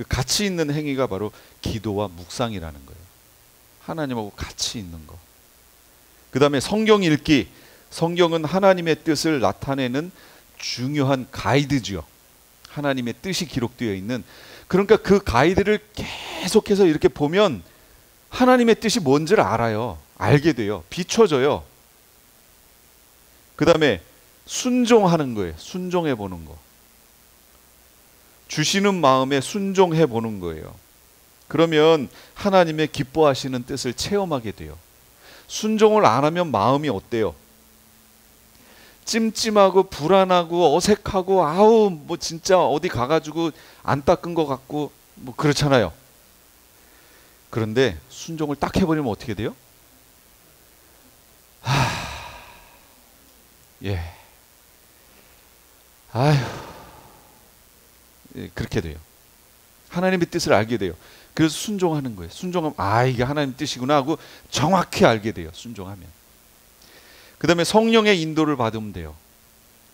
같이 있는 행위가 바로 기도와 묵상이라는 거예요. 하나님하고 같이 있는 거. 그 다음에 성경 읽기. 성경은 하나님의 뜻을 나타내는 중요한 가이드죠. 하나님의 뜻이 기록되어 있는. 그러니까 그 가이드를 계속해서 이렇게 보면 하나님의 뜻이 뭔지를 알아요. 알게 돼요. 비춰져요. 그 다음에 순종하는 거예요. 순종해 보는 거. 주시는 마음에 순종해 보는 거예요. 그러면 하나님의 기뻐하시는 뜻을 체험하게 돼요. 순종을 안 하면 마음이 어때요? 찜찜하고 불안하고 어색하고 뭐 진짜 어디 가가지고 안 닦은 것 같고 뭐 그렇잖아요. 그런데 순종을 딱 해버리면 어떻게 돼요? 예. 아휴. 예, 그렇게 돼요. 하나님의 뜻을 알게 돼요. 그래서 순종하는 거예요. 순종하면 이게 하나님 뜻이구나 하고 정확히 알게 돼요. 순종하면. 그 다음에 성령의 인도를 받으면 돼요.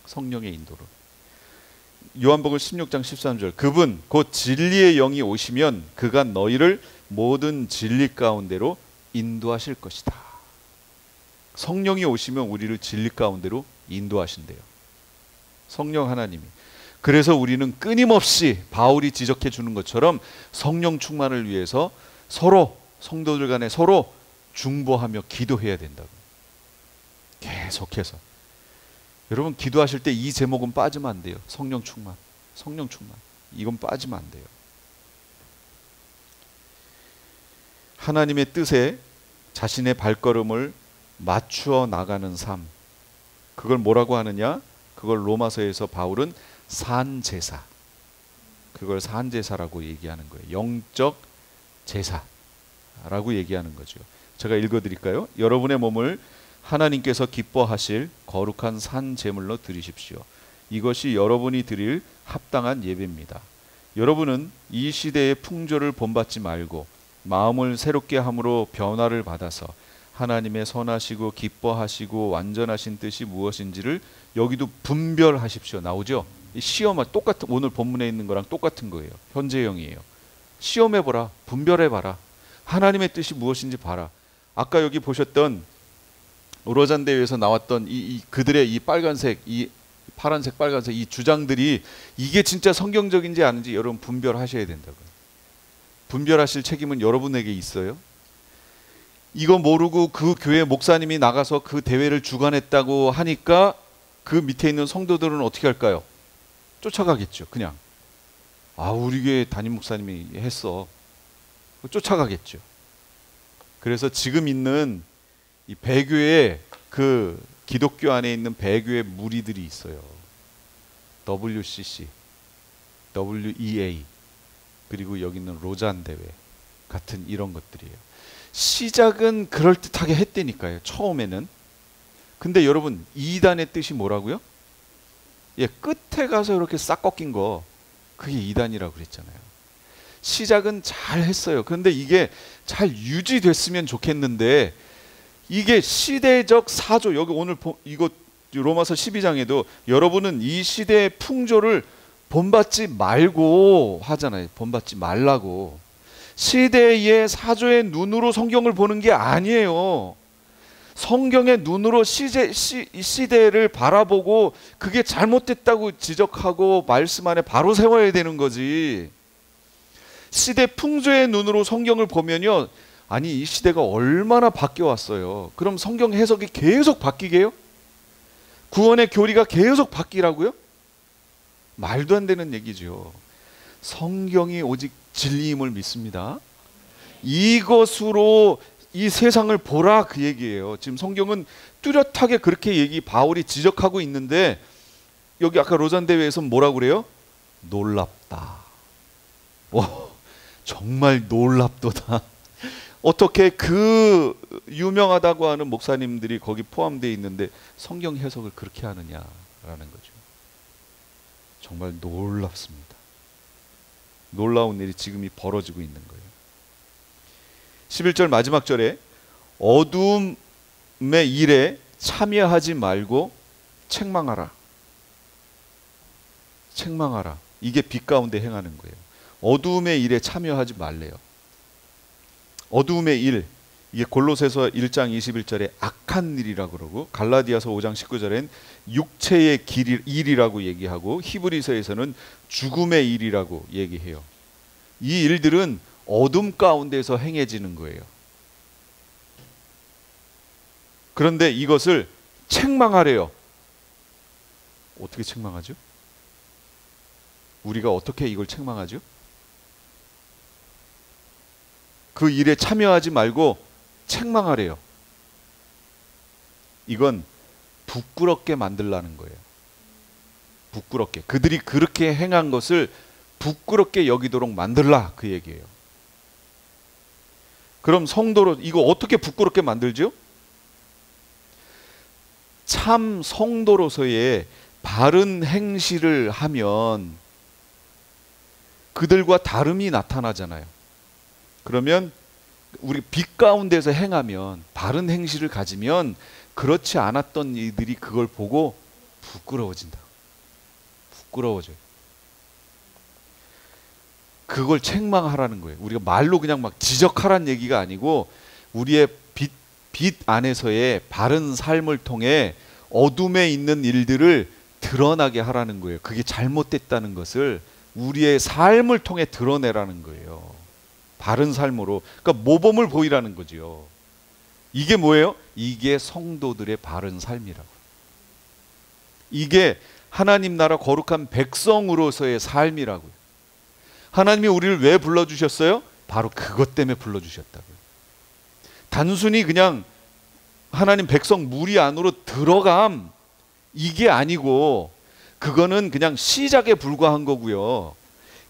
성령의 인도를. 요한복음 16장 13절 그분 곧 진리의 영이 오시면 그가 너희를 모든 진리 가운데로 인도하실 것이다. 성령이 오시면 우리를 진리 가운데로 인도하신대요. 성령 하나님이. 그래서 우리는 끊임없이 바울이 지적해 주는 것처럼 성령 충만을 위해서 서로 성도들 간에 서로 중보하며 기도해야 된다고. 계속해서. 여러분 기도하실 때 이 제목은 빠지면 안 돼요. 성령 충만. 성령 충만. 이건 빠지면 안 돼요. 하나님의 뜻에 자신의 발걸음을 맞추어 나가는 삶. 그걸 뭐라고 하느냐? 그걸 로마서에서 바울은 산제사. 그걸 산제사라고 얘기하는 거예요. 영적 제사라고 얘기하는 거죠. 제가 읽어드릴까요? 여러분의 몸을 하나님께서 기뻐하실 거룩한 산 제물로 드리십시오. 이것이 여러분이 드릴 합당한 예배입니다. 여러분은 이 시대의 풍조를 본받지 말고 마음을 새롭게 함으로 변화를 받아서 하나님의 선하시고 기뻐하시고 완전하신 뜻이 무엇인지를 여기도 분별하십시오. 나오죠? 시험할 똑같은 오늘 본문에 있는 거랑 똑같은 거예요. 현재형이에요. 시험해보라. 분별해봐라. 하나님의 뜻이 무엇인지 봐라. 아까 여기 보셨던 로잔 대회에서 나왔던 그들의 이 빨간색, 이 파란색, 빨간색 이 주장들이 이게 진짜 성경적인지 아닌지 여러분 분별하셔야 된다고요. 분별하실 책임은 여러분에게 있어요. 이거 모르고 그 교회 목사님이 나가서 그 대회를 주관했다고 하니까 그 밑에 있는 성도들은 어떻게 할까요? 쫓아가겠죠. 그냥 우리 교회 담임 목사님이 했어. 쫓아가겠죠. 그래서 지금 있는 이 배교에 그 기독교 안에 있는 배교의 무리들이 있어요. WCC, WEA 그리고 여기 있는 로잔 대회 같은 이런 것들이에요. 시작은 그럴듯하게 했다니까요. 처음에는. 근데 여러분 이단의 뜻이 뭐라고요? 끝에 가서 이렇게 싹 꺾인 거 그게 이단이라고 그랬잖아요. 시작은 잘 했어요. 그런데 이게 잘 유지됐으면 좋겠는데 이게 시대적 사조 여기 오늘 이거 로마서 12장에도 여러분은 이 시대의 풍조를 본받지 말고 하잖아요. 본받지 말라고. 시대의 사조의 눈으로 성경을 보는 게 아니에요. 성경의 눈으로 시대를 바라보고 그게 잘못됐다고 지적하고 말씀 안에 바로 세워야 되는 거지. 시대 풍조의 눈으로 성경을 보면요. 아니 이 시대가 얼마나 바뀌어왔어요. 그럼 성경 해석이 계속 바뀌게요? 구원의 교리가 계속 바뀌라고요? 말도 안 되는 얘기죠. 성경이 오직 진리임을 믿습니다. 이것으로 이 세상을 보라 그 얘기예요. 지금 성경은 뚜렷하게 그렇게 바울이 지적하고 있는데 여기 아까 로잔 대회에서 뭐라고 그래요? 놀랍다. 정말 놀랍도다. 어떻게 그 유명하다고 하는 목사님들이 거기 포함되어 있는데 성경 해석을 그렇게 하느냐라는 거죠. 정말 놀랍습니다. 놀라운 일이 지금 벌어지고 있는 거예요. 11절 마지막 절에 어둠의 일에 참여하지 말고 책망하라. 책망하라. 이게 빛 가운데 행하는 거예요. 어둠의 일에 참여하지 말래요. 어둠의 일, 이게 골로새서 1장 21절에 악한 일이라고 그러고 갈라디아서 5장 19절엔 육체의 일이라고 얘기하고 히브리서에서는 죽음의 일이라고 얘기해요. 이 일들은 어둠 가운데서 행해지는 거예요. 그런데 이것을 책망하래요. 어떻게 책망하죠? 우리가 어떻게 이걸 책망하죠? 그 일에 참여하지 말고 책망하래요. 이건 부끄럽게 만들라는 거예요. 부끄럽게. 그들이 그렇게 행한 것을 부끄럽게 여기도록 만들라 그 얘기예요. 그럼 성도로 이거 어떻게 부끄럽게 만들죠? 참 성도로서의 바른 행실을 하면 그들과 다름이 나타나잖아요. 그러면 우리 빛 가운데서 행하면, 바른 행실을 가지면 그렇지 않았던 이들이 그걸 보고 부끄러워진다. 부끄러워져요. 그걸 책망하라는 거예요. 우리가 말로 그냥 막 지적하라는 얘기가 아니고 우리의 빛 안에서의 바른 삶을 통해 어둠에 있는 일들을 드러나게 하라는 거예요. 그게 잘못됐다는 것을 우리의 삶을 통해 드러내라는 거예요. 바른 삶으로. 그러니까 모범을 보이라는 거죠. 이게 뭐예요? 이게 성도들의 바른 삶이라고. 이게 하나님 나라 거룩한 백성으로서의 삶이라고요. 하나님이 우리를 왜 불러주셨어요? 바로 그것 때문에 불러주셨다고요. 단순히 그냥 하나님 백성 무리 안으로 들어감, 이게 아니고 그거는 그냥 시작에 불과한 거고요.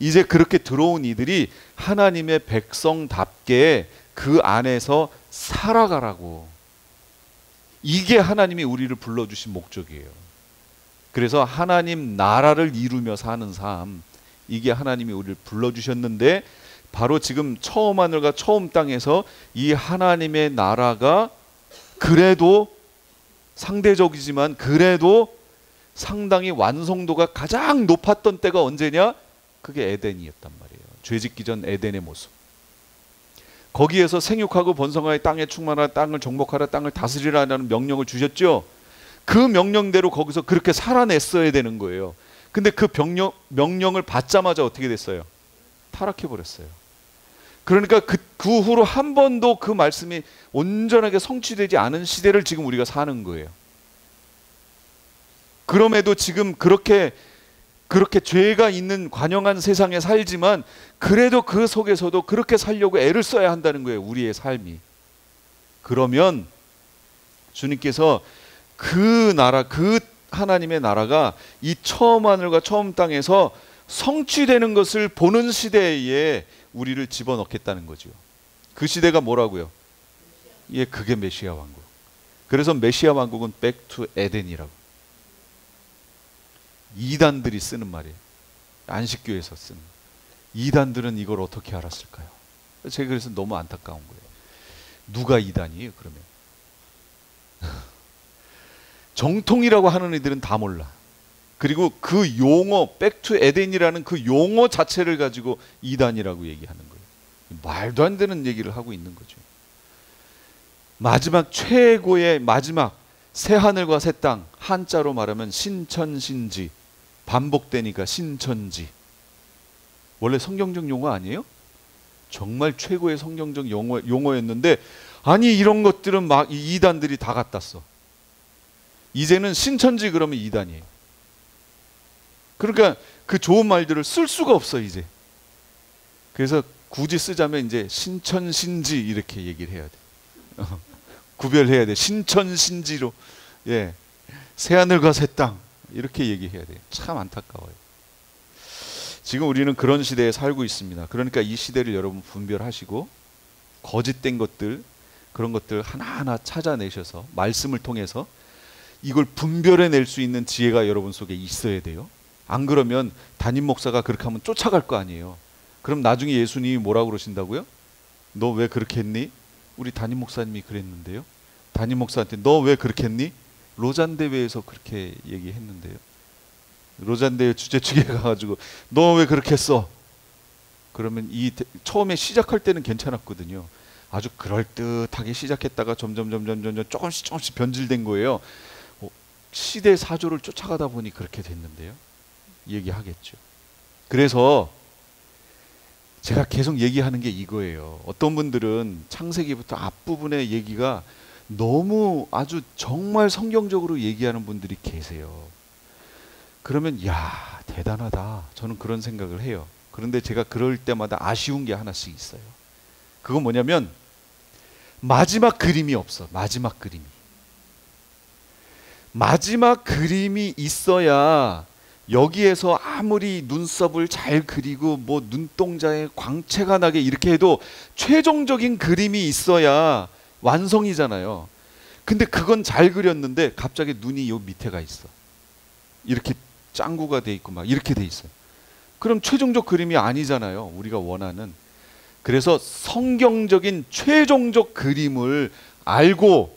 이제 그렇게 들어온 이들이 하나님의 백성답게 그 안에서 살아가라고. 이게 하나님이 우리를 불러주신 목적이에요. 그래서 하나님 나라를 이루며 사는 삶, 이게 하나님이 우리를 불러주셨는데, 바로 지금 처음 하늘과 처음 땅에서 이 하나님의 나라가 그래도 상대적이지만 그래도 상당히 완성도가 가장 높았던 때가 언제냐? 그게 에덴이었단 말이에요. 죄짓기 전 에덴의 모습. 거기에서 생육하고 번성하여 땅에 충만하라, 땅을 정복하라, 땅을 다스리라는 명령을 주셨죠. 그 명령대로 거기서 그렇게 살아냈어야 되는 거예요. 근데 그 명령을 받자마자 어떻게 됐어요? 타락해버렸어요. 그러니까 그 후로 한 번도 그 말씀이 온전하게 성취되지 않은 시대를 지금 우리가 사는 거예요. 그럼에도 지금 그렇게 죄가 있는 관영한 세상에 살지만 그래도 그 속에서도 그렇게 살려고 애를 써야 한다는 거예요. 우리의 삶이. 그러면 주님께서 그 나라, 그 하나님의 나라가 이 처음 하늘과 처음 땅에서 성취되는 것을 보는 시대에 우리를 집어넣겠다는 거죠. 그 시대가 뭐라고요? 예, 그게 메시아 왕국. 그래서 메시아 왕국은 back to 에덴이라고. 이단들이 쓰는 말이에요. 안식교에서 쓰는. 이단들은 이걸 어떻게 알았을까요? 제가 그래서 너무 안타까운 거예요. 누가 이단이에요, 그러면? 정통이라고 하는 이들은 다 몰라. 그리고 그 용어, 백투 에덴이라는 그 용어 자체를 가지고 이단이라고 얘기하는 거예요. 말도 안 되는 얘기를 하고 있는 거죠. 마지막 최고의 마지막 새하늘과 새 땅, 한자로 말하면 신천신지, 반복되니까 신천지. 원래 성경적 용어 아니에요? 정말 최고의 성경적 용어였는데, 아니 이런 것들은 막 이단들이 다 갖다 써. 이제는 신천지 그러면 이단이에요. 그러니까 그 좋은 말들을 쓸 수가 없어 이제. 그래서 굳이 쓰자면 이제 신천신지 이렇게 얘기를 해야 돼. 구별해야 돼. 신천신지로, 예, 새하늘과 새 땅 이렇게 얘기해야 돼. 참 안타까워요. 지금 우리는 그런 시대에 살고 있습니다. 그러니까 이 시대를 여러분 분별하시고 거짓된 것들, 그런 것들 하나하나 찾아내셔서 말씀을 통해서 이걸 분별해낼 수 있는 지혜가 여러분 속에 있어야 돼요. 안 그러면 담임 목사가 그렇게 하면 쫓아갈 거 아니에요. 그럼 나중에 예수님이 뭐라고 그러신다고요? 너 왜 그렇게 했니? 우리 담임 목사님이 그랬는데요. 담임 목사한테 너 왜 그렇게 했니? 로잔대회에서 그렇게 얘기했는데요. 로잔대회 주최 측에 가가지고 너 왜 그렇게 했어? 그러면 처음에 시작할 때는 괜찮았거든요. 아주 그럴듯하게 시작했다가 점점 조금씩 변질된 거예요. 시대 사조를 쫓아가다 보니 그렇게 됐는데요. 얘기하겠죠. 그래서 제가 계속 얘기하는 게 이거예요. 어떤 분들은 창세기부터 앞부분의 얘기가 너무 아주 정말 성경적으로 얘기하는 분들이 계세요. 그러면 야, 대단하다. 저는 그런 생각을 해요. 그런데 제가 그럴 때마다 아쉬운 게 하나씩 있어요. 그건 뭐냐면 마지막 그림이 없어. 마지막 그림이. 마지막 그림이 있어야 여기에서 아무리 눈썹을 잘 그리고 뭐 눈동자에 광채가 나게 이렇게 해도 최종적인 그림이 있어야 완성이잖아요. 근데 그건 잘 그렸는데 갑자기 눈이 요 밑에가 있어. 이렇게 짱구가 돼 있고 막 이렇게 돼 있어요. 그럼 최종적 그림이 아니잖아요. 우리가 원하는. 그래서 성경적인 최종적 그림을 알고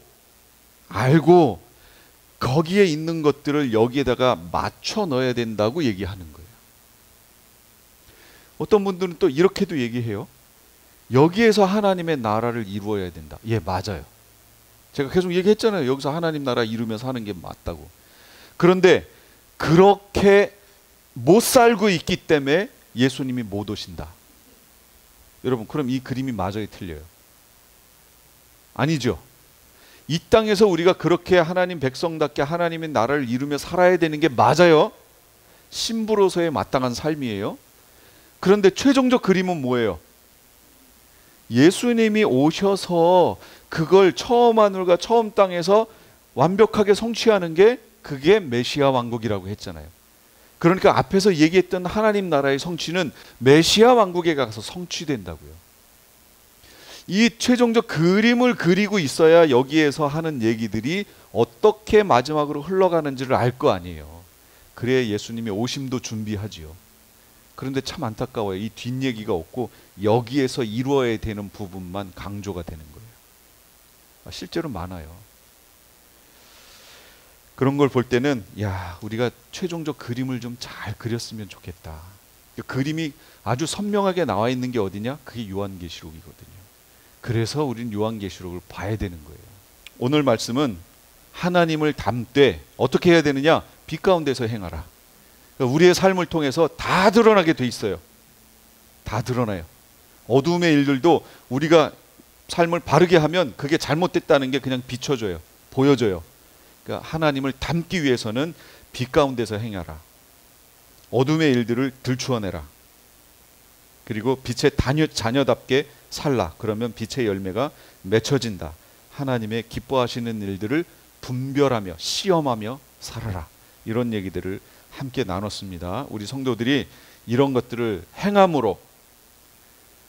거기에 있는 것들을 여기에다가 맞춰 넣어야 된다고 얘기하는 거예요. 어떤 분들은 또 이렇게도 얘기해요. 여기에서 하나님의 나라를 이루어야 된다. 예, 맞아요. 제가 계속 얘기했잖아요. 여기서 하나님 나라 이루면서 하는 게 맞다고. 그런데 그렇게 못 살고 있기 때문에 예수님이 못 오신다. 여러분, 그럼 이 그림이 맞아요, 틀려요? 아니죠. 이 땅에서 우리가 그렇게 하나님 백성답게 하나님의 나라를 이루며 살아야 되는 게 맞아요. 신부로서의 마땅한 삶이에요. 그런데 최종적 그림은 뭐예요? 예수님이 오셔서 그걸 처음 하늘과 처음 땅에서 완벽하게 성취하는 게 그게 메시아 왕국이라고 했잖아요. 그러니까 앞에서 얘기했던 하나님 나라의 성취는 메시아 왕국에 가서 성취된다고요. 이 최종적 그림을 그리고 있어야 여기에서 하는 얘기들이 어떻게 마지막으로 흘러가는지를 알 거 아니에요. 그래야 예수님의 오심도 준비하지요. 그런데 참 안타까워요. 이 뒷얘기가 없고 여기에서 이루어야 되는 부분만 강조가 되는 거예요. 실제로 많아요. 그런 걸 볼 때는 야, 우리가 최종적 그림을 좀 잘 그렸으면 좋겠다. 그 그림이 아주 선명하게 나와 있는 게 어디냐? 그게 요한계시록이거든요. 그래서 우린 요한계시록을 봐야 되는 거예요. 오늘 말씀은 하나님을 닮되 어떻게 해야 되느냐? 빛 가운데서 행하라. 그러니까 우리의 삶을 통해서 다 드러나게 돼 있어요. 다 드러나요. 어두움의 일들도 우리가 삶을 바르게 하면 그게 잘못됐다는 게 그냥 비춰져요. 보여져요. 그러니까 하나님을 닮기 위해서는 빛 가운데서 행하라. 어둠의 일들을 들추어내라. 그리고 빛의 자녀답게 살라. 그러면 빛의 열매가 맺혀진다. 하나님의 기뻐하시는 일들을 분별하며 시험하며 살아라. 이런 얘기들을 함께 나눴습니다. 우리 성도들이 이런 것들을 행함으로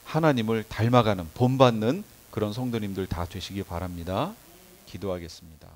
하나님을 닮아가는 본받는 그런 성도님들 다 되시기 바랍니다. 기도하겠습니다.